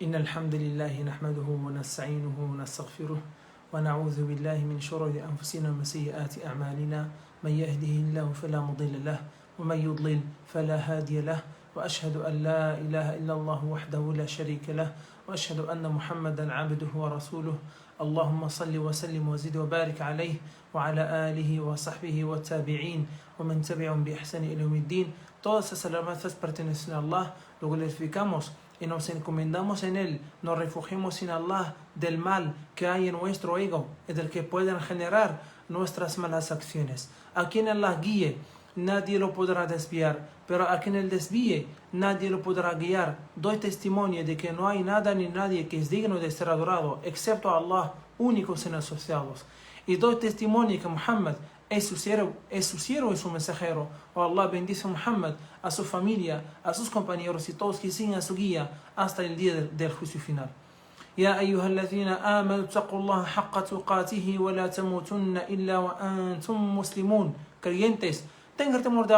إن الحمد لله نحمده ونستعينه ونستغفره ونعوذ بالله من شرور أنفسنا ومن سيئات أعمالنا من يهده الله فلا مضل له ومن يضلل فلا هادي له وأشهد أن لا إله إلا الله وحده لا شريك له وأشهد أن محمدا عبده ورسوله اللهم صل وسلم وزد وبارك عليه وعلى آله وصحبه والتابعين ومن تبعهم بإحسان إلى يوم الدين. Todas esas alabanzas pertenecen a Allah, lo glorificamos y nos encomendamos en Él, nos refugiamos en Allah del mal que hay en nuestro ego y del que pueden generar nuestras malas acciones. A quien Allah guíe, nadie lo podrá desviar, pero a quien Él desvíe, nadie lo podrá guiar. Doy testimonio de que no hay nada ni nadie que es digno de ser adorado, excepto a Allah, únicos sin asociados. Y doy testimonio que Muhammad es su siervo y su mensajero. Oh Allah bendice a Muhammad, a su familia, a sus compañeros y todos que siguen su guía hasta el día del juicio final. يا أيها الذين آمنوا اتقوا الله حق تقاته ولا تموتن إلا وأنتم مسلمون. Creyentes, tengan temor de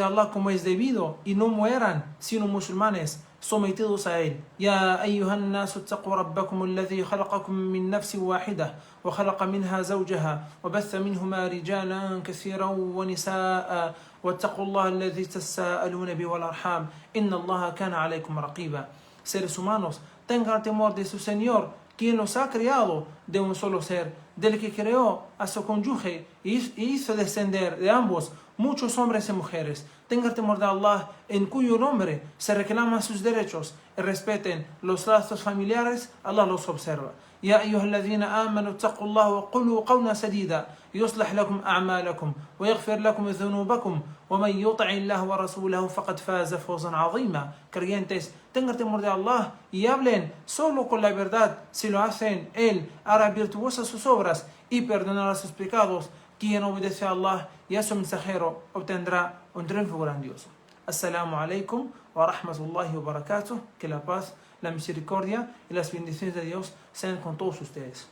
Allah como es debido y no mueran sino musulmanes sometidos a él. يا أيها الناس اتقوا ربكم الذي خلقكم من نفس واحدة وخلق منها زوجها وبث منهما رجالا كثيرا ونساء واتقوا الله الذي تساءلون به والأرحام إن الله كان عليكم رقيبا. Seres humanos, tengan temor de su Señor, quien los ha creado de un solo ser, del que creó a su cónyuge y hizo descender de ambos muchos hombres y mujeres. Tengan temor de Allah, en cuyo nombre se reclaman sus derechos y respeten los lazos familiares. Allah los observa. يا أيها الذين آمنوا اتقوا الله وقولوا قولا سديدا يصلح لكم أعمالكم ويغفر لكم ذنوبكم ومن يطع الله ورسوله فقد فاز فوزا عظيما. Creyentes, tengan temor de Allah y hablen solo con la verdad. Si lo hacen, Él hará virtuosas sus obras y perdonará sus pecados. Quien obedece a Allah y a su mensajero obtendrá un triunfo grandioso. Assalamu alaikum wa rahmatullahi wa barakatuh. Que la paz, la misericordia y las bendiciones de Dios sean con todos ustedes.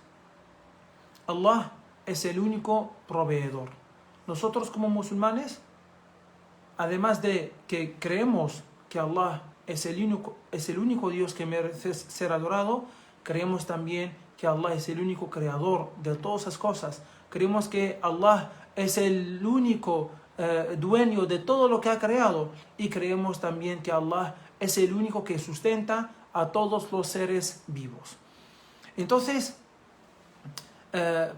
Allah es el único proveedor. Nosotros como musulmanes, además de que creemos que Allah es el único Dios que merece ser adorado, creemos también que Allah es el único creador de todas esas cosas. Creemos que Allah es el único dueño de todo lo que ha creado. Y creemos también que Allah es el único que sustenta a todos los seres vivos. Entonces,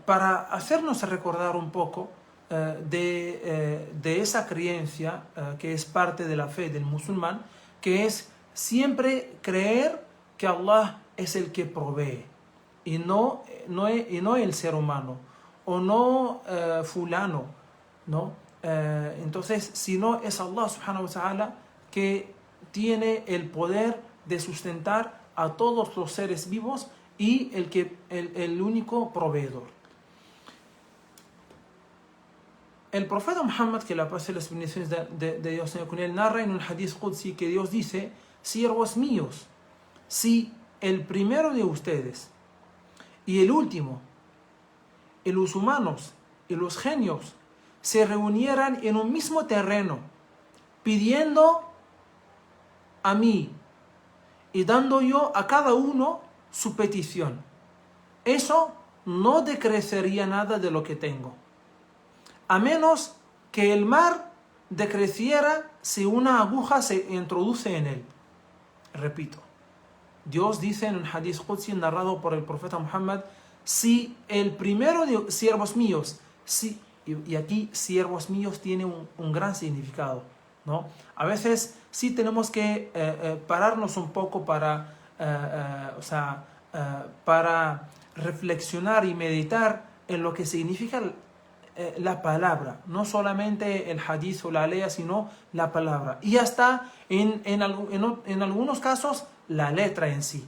para hacernos recordar un poco de esa creencia que es parte de la fe del musulmán, que es siempre creer que Allah es el que provee y no el ser humano o no fulano, ¿no? Entonces, si no es Allah subhanahu wa ta'ala que tiene el poder de sustentar a todos los seres vivos y el único proveedor. El profeta Muhammad, que la paz y las bendiciones de Dios sean con él, narra en un hadith qudsi que Dios dice: siervos míos, si el primero de ustedes y el último, y los humanos y los genios se reunieran en un mismo terreno pidiendo a mí y dando yo a cada uno su petición, eso no decrecería nada de lo que tengo, a menos que el mar decreciera si una aguja se introduce en él. Repito, Dios dice en un hadith qudsi narrado por el profeta Muhammad: si el primero de siervos míos, y aquí siervos míos tiene un gran significado, ¿no? A veces sí tenemos que pararnos un poco para reflexionar y meditar en lo que significa la palabra, no solamente el hadith o la ley, sino la palabra, y hasta en algunos casos la letra en sí.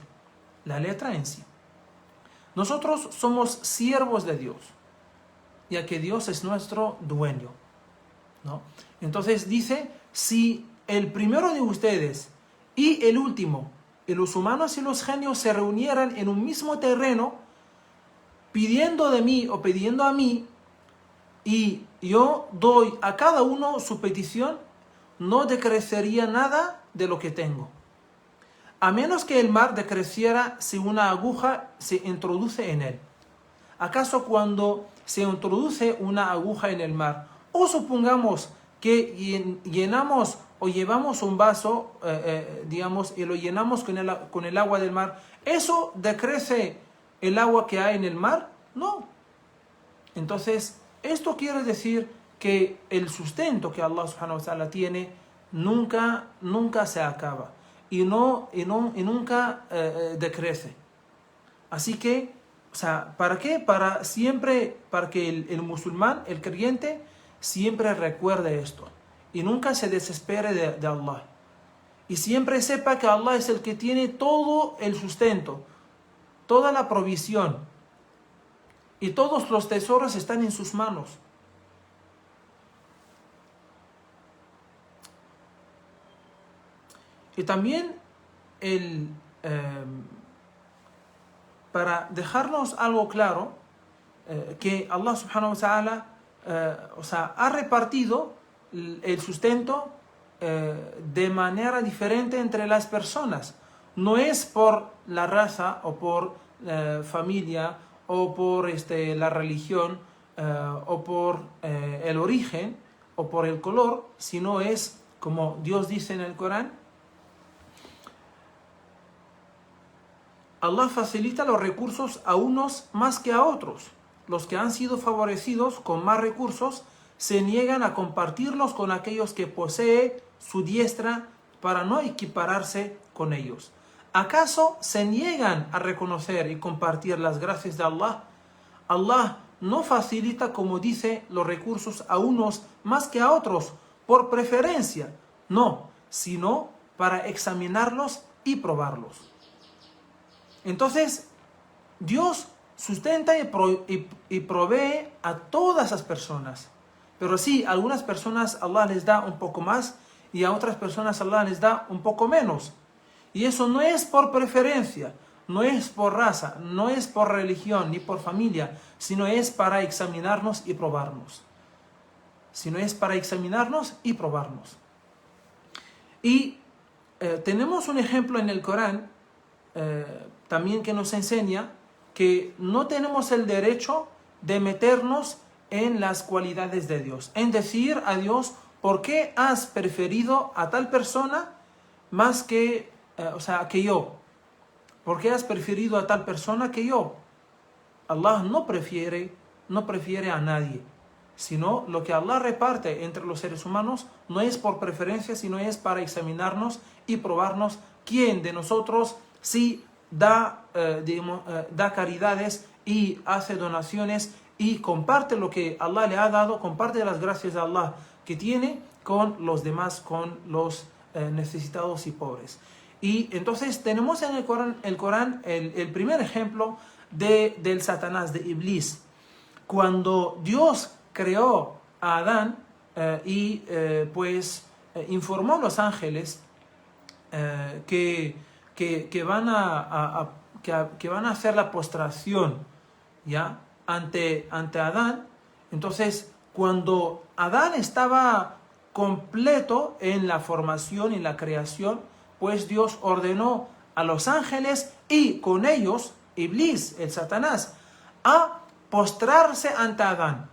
Nosotros somos siervos de Dios, ya que Dios es nuestro dueño, ¿no? Entonces dice: si el primero de ustedes y el último, y los humanos y los genios se reunieran en un mismo terreno pidiendo de mí o pidiendo a mí, y yo doy a cada uno su petición, no decrecería nada de lo que tengo. a menos que el mar decreciera si una aguja se introduce en él. ¿Acaso cuando se introduce una aguja en el mar, o supongamos que llenamos o llevamos un vaso, digamos, y lo llenamos con el agua del mar, ¿eso decrece el agua que hay en el mar? No. Entonces, esto quiere decir que el sustento que Allah subhanahu wa ta'ala tiene nunca se acaba y nunca decrece. Así que, o sea, ¿para qué? Para que el musulmán, el creyente, siempre recuerde esto y nunca se desespere de Allah. Y siempre sepa que Allah es el que tiene todo el sustento, toda la provisión y todos los tesoros están en sus manos. Y también para dejarnos algo claro, que Allah subhanahu wa ta'ala ha repartido el sustento de manera diferente entre las personas. No es por la raza o por familia o por la religión o por el origen o por el color, sino es como Dios dice en el Corán: Allah facilita los recursos a unos más que a otros. Los que han sido favorecidos con más recursos se niegan a compartirlos con aquellos que poseen su diestra para no equipararse con ellos. ¿Acaso se niegan a reconocer y compartir las gracias de Allah? Allah no facilita, como dice, los recursos a unos más que a otros por preferencia, no, sino para examinarlos y probarlos. Entonces, Dios sustenta y provee a todas las personas. Pero sí, a algunas personas Allah les da un poco más y a otras personas Allah les da un poco menos. Y eso no es por preferencia, no es por raza, no es por religión ni por familia, sino es para examinarnos y probarnos. Y tenemos un ejemplo en el Corán también que nos enseña que no tenemos el derecho de meternos en las cualidades de Dios, en decir a Dios: ¿por qué has preferido a tal persona más que yo? ¿Por qué has preferido a tal persona que yo? Allah no prefiere a nadie, sino lo que Allah reparte entre los seres humanos no es por preferencia, sino es para examinarnos y probarnos quién de nosotros sí da caridades y hace donaciones y comparte lo que Allah le ha dado, comparte las gracias de Allah que tiene con los demás, con los necesitados y pobres. Y entonces tenemos en el Corán el primer ejemplo del Satanás, de Iblis. Cuando Dios creó a Adán informó a los ángeles que van a hacer la postración, ¿ya?, ante Adán. Entonces, cuando Adán estaba completo en la formación y en la creación, pues Dios ordenó a los ángeles y con ellos Iblis, el Satanás, a postrarse ante Adán.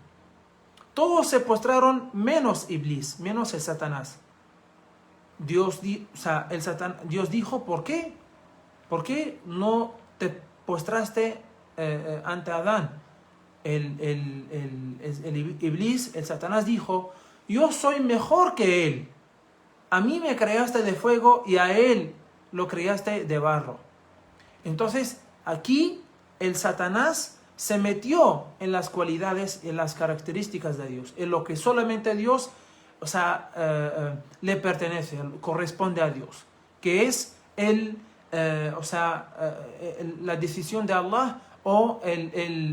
Todos se postraron menos Iblis, menos el Satanás. Dios dijo: ¿por qué? ¿Por qué no te postraste ante Adán? El Iblis, el Satanás, dijo: yo soy mejor que él. A mí me creaste de fuego y a él lo creaste de barro. Entonces, aquí el Satanás se metió en las cualidades y en las características de Dios, en lo que solamente Dios le pertenece, corresponde a Dios, que es la decisión de Allah o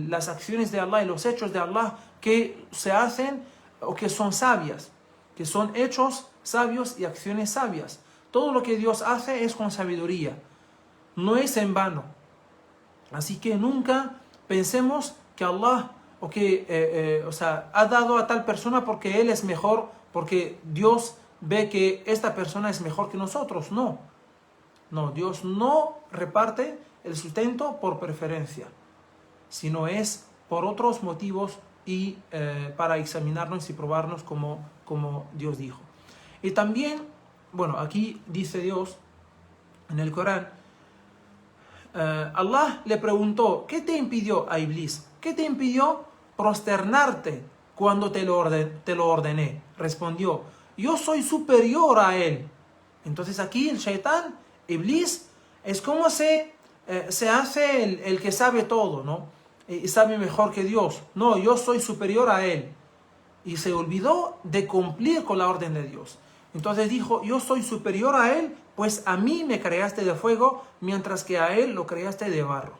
las acciones de Allah y los hechos de Allah que se hacen o que son sabias, que son hechos sabios y acciones sabias. Todo lo que Dios hace es con sabiduría, no es en vano. Así que nunca pensemos que Allah ha dado a tal persona porque Él es mejor, porque Dios ve que esta persona es mejor que nosotros. No. No, Dios no reparte el sustento por preferencia, sino es por otros motivos y para examinarnos y probarnos como Dios dijo. Y también, bueno, aquí dice Dios en el Corán, Allah le preguntó, ¿qué te impidió a Iblis? ¿Qué te impidió prosternarte cuando te lo ordené? Respondió, yo soy superior a él. Entonces aquí el Shaitán, Iblis, es como se hace el que sabe todo, ¿no? Y sabe mejor que Dios. No, yo soy superior a él. Y se olvidó de cumplir con la orden de Dios. Entonces dijo, yo soy superior a él, pues a mí me creaste de fuego, mientras que a él lo creaste de barro.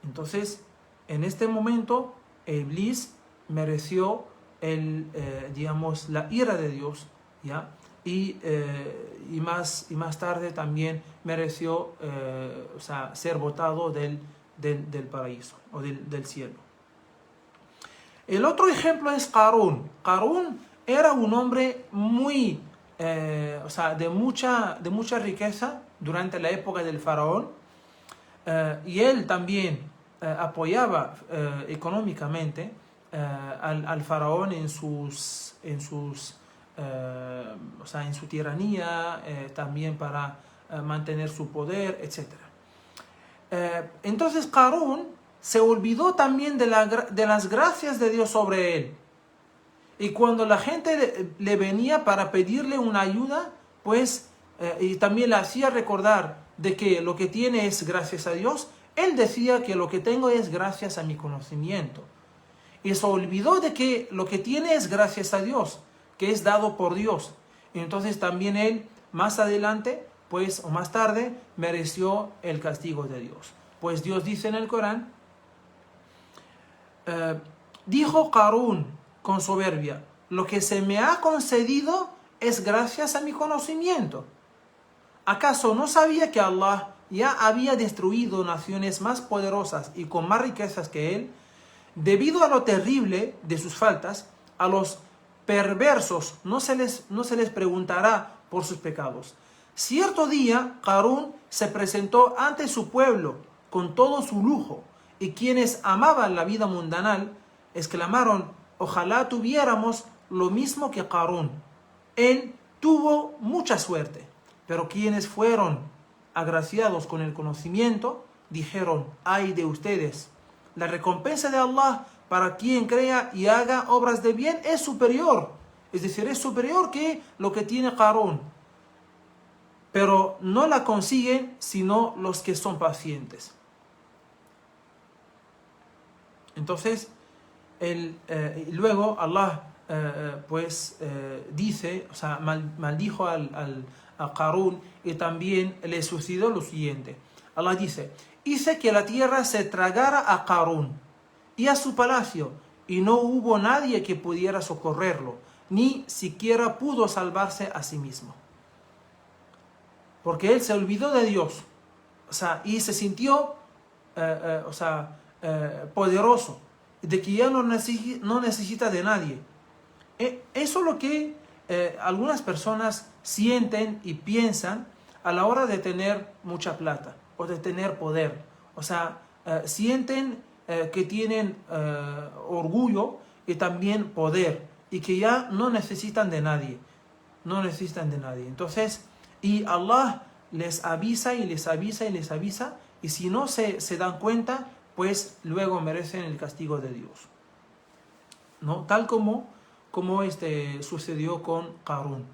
Entonces, en este momento, Iblis mereció digamos, la ira de Dios, ¿ya? Y más tarde también mereció o sea, ser botado del paraíso o del cielo. El otro ejemplo es Qarún. Qarún era un hombre muy, o sea, de mucha riqueza durante la época del faraón, y él también apoyaba económicamente al faraón en su tiranía, también para mantener su poder, etc. Entonces Qarún se olvidó también de las gracias de Dios sobre él. Y cuando la gente le venía para pedirle una ayuda, pues, y también le hacía recordar de que lo que tiene es gracias a Dios, él decía que lo que tengo es gracias a mi conocimiento. Y se olvidó de que lo que tiene es gracias a Dios, que es dado por Dios. Y entonces también él, más adelante, pues, o más tarde, mereció el castigo de Dios. Pues Dios dice en el Corán, dijo Qarún con soberbia, lo que se me ha concedido es gracias a mi conocimiento. ¿Acaso no sabía que Allah ya había destruido naciones más poderosas y con más riquezas que él? Debido a lo terrible de sus faltas, a los perversos no se les preguntará por sus pecados. Cierto día, Qarún se presentó ante su pueblo con todo su lujo, y quienes amaban la vida mundanal exclamaron, ojalá tuviéramos lo mismo que Qarún. Él tuvo mucha suerte, pero quienes fueron agraciados con el conocimiento dijeron, ay de ustedes, la recompensa de Allah para quien crea y haga obras de bien es superior, es decir, es superior que lo que tiene Qarún, pero no la consiguen sino los que son pacientes. Entonces, luego Allah dice, o sea, maldijo a Qarún, y también le sucedió lo siguiente. Allah dice, hice que la tierra se tragara a Qarún y a su palacio, y no hubo nadie que pudiera socorrerlo, ni siquiera pudo salvarse a sí mismo. Porque él se olvidó de Dios, o sea, y se sintió, poderoso, de que ya no necesita de nadie. Eso es lo que algunas personas sienten y piensan a la hora de tener mucha plata o de tener poder. O sea, sienten que tienen orgullo y también poder, y que ya no necesitan de nadie. No necesitan de nadie. Entonces, y Allah les avisa y les avisa y les avisa, y si no se dan cuenta, pues luego merecen el castigo de Dios, ¿no? Tal como sucedió con Qarún.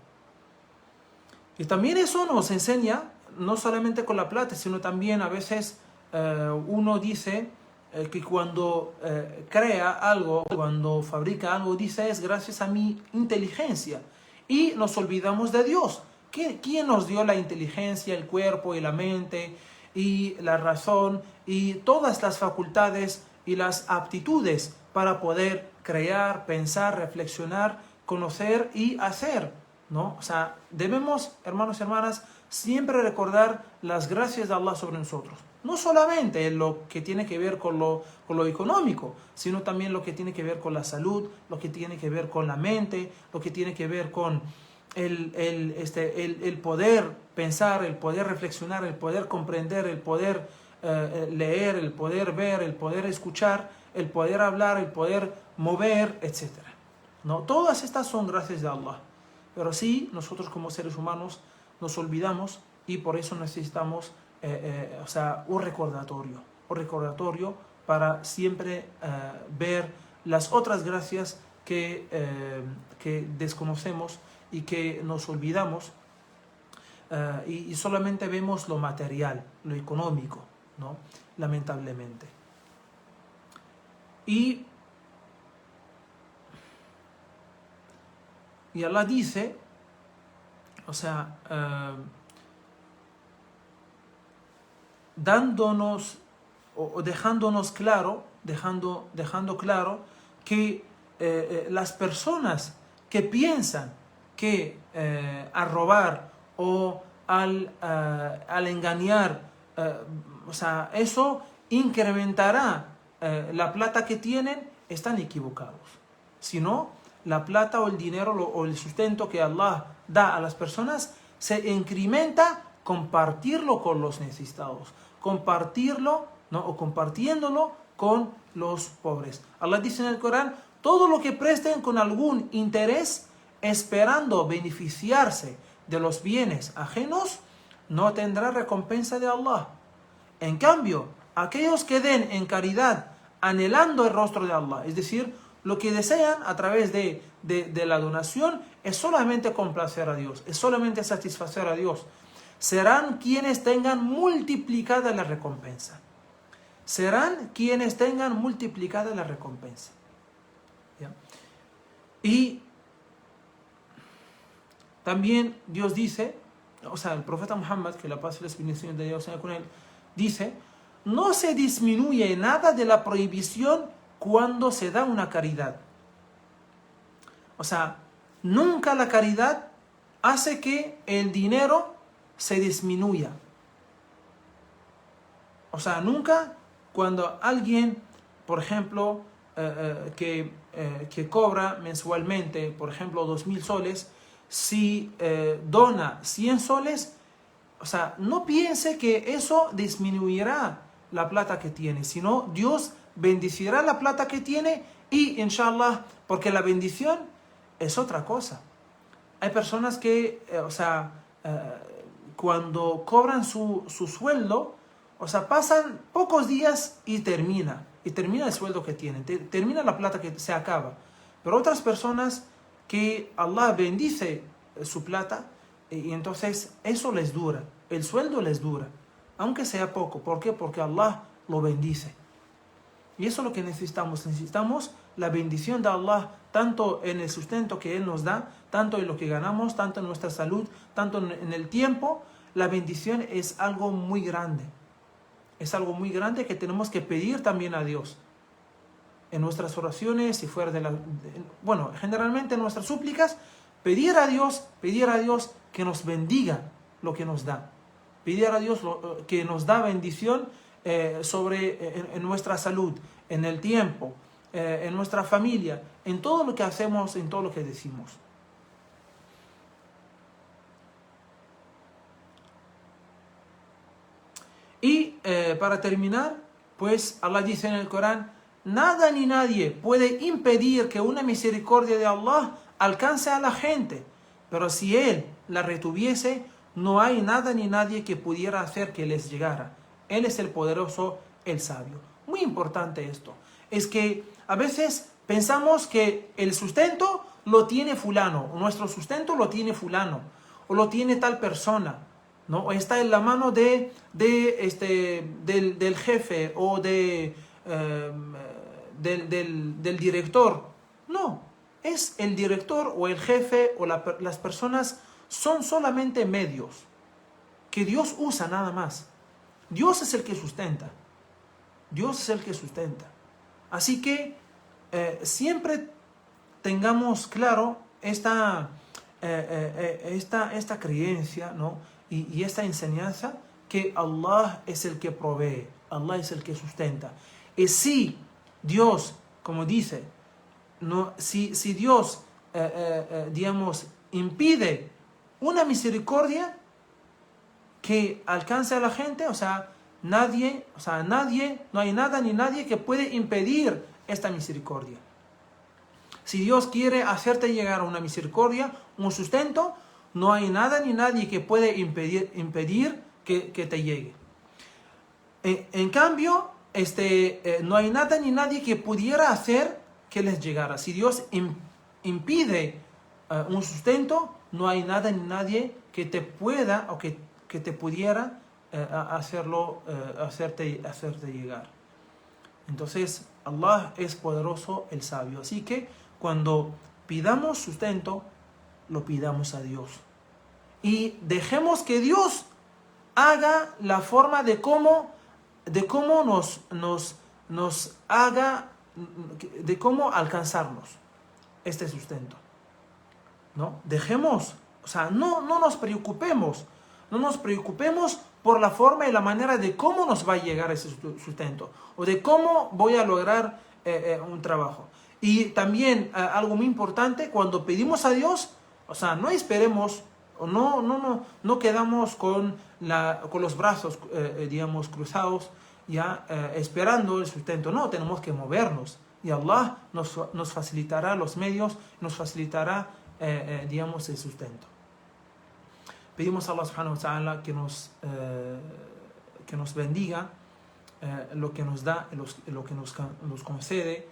Y también eso nos enseña, no solamente con la plata, sino también a veces uno dice que cuando crea algo, cuando fabrica algo, dice es gracias a mi inteligencia, y nos olvidamos de Dios. ¿Quién nos dio la inteligencia, el cuerpo y la mente y la razón y todas las facultades y las aptitudes para poder crear, pensar, reflexionar, conocer y hacer, ¿no? O sea, debemos, hermanos y hermanas, siempre recordar las gracias de Allah sobre nosotros. No solamente lo que tiene que ver con lo económico, sino también lo que tiene que ver con la salud, lo que tiene que ver con la mente, lo que tiene que ver con el poder pensar, el poder reflexionar, el poder comprender, el poder leer, el poder ver, el poder escuchar, el poder hablar, el poder mover, etc. ¿No? Todas estas son gracias de Allah. Pero sí, nosotros como seres humanos nos olvidamos y por eso necesitamos un recordatorio para siempre ver las otras gracias que desconocemos y que nos olvidamos y solamente vemos lo material, lo económico, ¿no? Lamentablemente. Y Allah dice, dándonos o dejándonos claro, dejando claro que las personas que piensan que al robar o al engañar, eso incrementará la plata que tienen, están equivocados. Si no, la plata o el dinero o el sustento que Allah da a las personas se incrementa compartirlo con los necesitados, compartirlo, ¿no? O compartiéndolo con los pobres. Allah dice en el Corán, todo lo que presten con algún interés, esperando beneficiarse de los bienes ajenos, no tendrá recompensa de Allah. En cambio, aquellos que den en caridad, anhelando el rostro de Allah, es decir, lo que desean a través de la donación es solamente complacer a Dios, es solamente satisfacer a Dios, serán quienes tengan multiplicada la recompensa. Serán quienes tengan multiplicada la recompensa. ¿Ya? Y también Dios dice, el profeta Muhammad, que la paz y las bendiciones de Dios sean con él, dice, no se disminuye nada de la prohibición cuando se da una caridad. Nunca la caridad hace que el dinero se disminuya. Nunca cuando alguien, por ejemplo, que cobra mensualmente, por ejemplo, 2.000 soles, si dona 100 soles, no piense que eso disminuirá la plata que tiene, sino Dios bendecirá la plata que tiene y, inshallah, porque la bendición es otra cosa. Hay personas que, cuando cobran su sueldo, pasan pocos días y termina el sueldo que tienen, termina la plata que se acaba. Pero otras personas que Allah bendice su plata y entonces eso les dura, el sueldo les dura, aunque sea poco. ¿Por qué? Porque Allah lo bendice. Y eso es lo que necesitamos. Necesitamos la bendición de Allah, tanto en el sustento que Él nos da, tanto en lo que ganamos, tanto en nuestra salud, tanto en el tiempo. La bendición es algo muy grande. Es algo muy grande que tenemos que pedir también a Dios. En nuestras oraciones y fuera generalmente en nuestras súplicas, pedir a Dios que nos bendiga lo que nos da. Pedir a Dios que nos da bendición en nuestra salud, en el tiempo, en nuestra familia, en todo lo que hacemos, en todo lo que decimos. Y para terminar, pues Allah dice en el Corán, nada ni nadie puede impedir que una misericordia de Allah alcance a la gente, pero si Él la retuviese, no hay nada ni nadie que pudiera hacer que les llegara. Él es el poderoso, el sabio. Muy importante esto. Es que a veces pensamos que el sustento lo tiene fulano, o nuestro sustento lo tiene fulano, o lo tiene tal persona, ¿no? O está en la mano del jefe o del director. No, es el director o el jefe o las personas son solamente medios que Dios usa nada más. Dios es el que sustenta. Dios es el que sustenta. Así que siempre tengamos claro esta creencia, ¿no? y esta enseñanza que Allah es el que provee, Allah es el que sustenta. Y si Dios, como dice, si Dios, impide una misericordia que alcance a la gente, nadie, no hay nada ni nadie que puede impedir esta misericordia. Si Dios quiere hacerte llegar a una misericordia, un sustento, no hay nada ni nadie que puede impedir que te llegue. En cambio, no hay nada ni nadie que pudiera hacer que les llegara. Si Dios impide un sustento, no hay nada ni nadie que te pueda o que te pudiera hacerte llegar. Entonces, Allah es poderoso, el sabio. Así que cuando pidamos sustento, lo pidamos a Dios. Y dejemos que Dios haga la forma de cómo nos haga, de cómo alcanzarnos este sustento. ¿No? Dejemos, no nos preocupemos. No nos preocupemos por la forma y la manera de cómo nos va a llegar ese sustento o de cómo voy a lograr un trabajo. Y también algo muy importante, cuando pedimos a Dios, no esperemos, no quedamos con los brazos, cruzados, esperando el sustento. No, tenemos que movernos y Allah nos facilitará los medios, nos facilitará, el sustento. Pedimos a Allah subhanahu wa ta'ala que nos bendiga lo que nos da, lo que nos concede,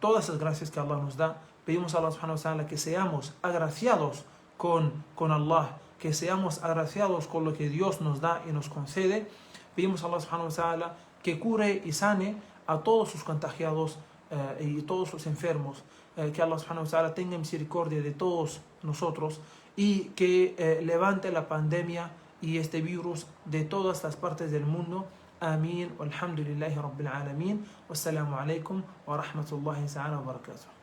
todas las gracias que Allah nos da. Pedimos a Allah subhanahu wa ta'ala que seamos agraciados con Allah, que seamos agraciados con lo que Dios nos da y nos concede. Pedimos a Allah subhanahu wa ta'ala que cure y sane a todos sus contagiados y todos sus enfermos. Que Allah subhanahu wa ta'ala tenga misericordia de todos nosotros y que levante la pandemia y este virus de todas las partes del mundo. Amén. Walhamdulillahi rabbil alamin. Wassalamu alaikum wa rahmatullahi ta'ala wa barakatuh.